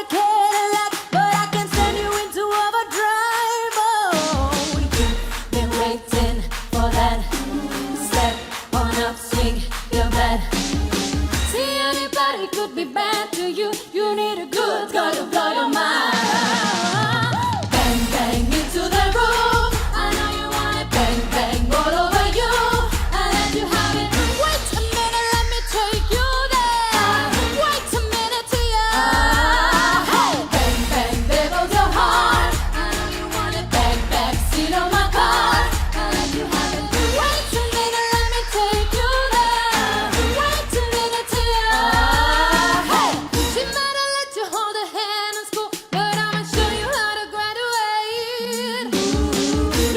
Cadillac, but I can send you into overdrive. Oh, you've been waiting for that. Step on up, swing your bed. See, anybody could be bad to you. You need a good girl to blow your mind. Bang, bang into the room. I know you want it. Bang, bang all over you. I'll let you have it. Wait a minute, let me take you there. Wait a minute to you. Hey, bang, bang, there goes your heart. I know you want it. Bang, bang, seat on my car. I'll let you have it. Wait a minute, let me take you there. Wait a minute to you. Hey, she might have let you hold her hand in school, but I'ma show you how to graduate.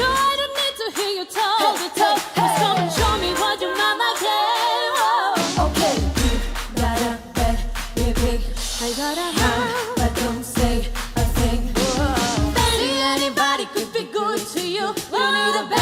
No, I don't need to hear you talk the talk. Just come and show me what your mama gave. Whoa. Okay, you got a bed, big, big. I got a heart, but don't say a thing. Whoa. See, anybody could be good to you. You need a bed.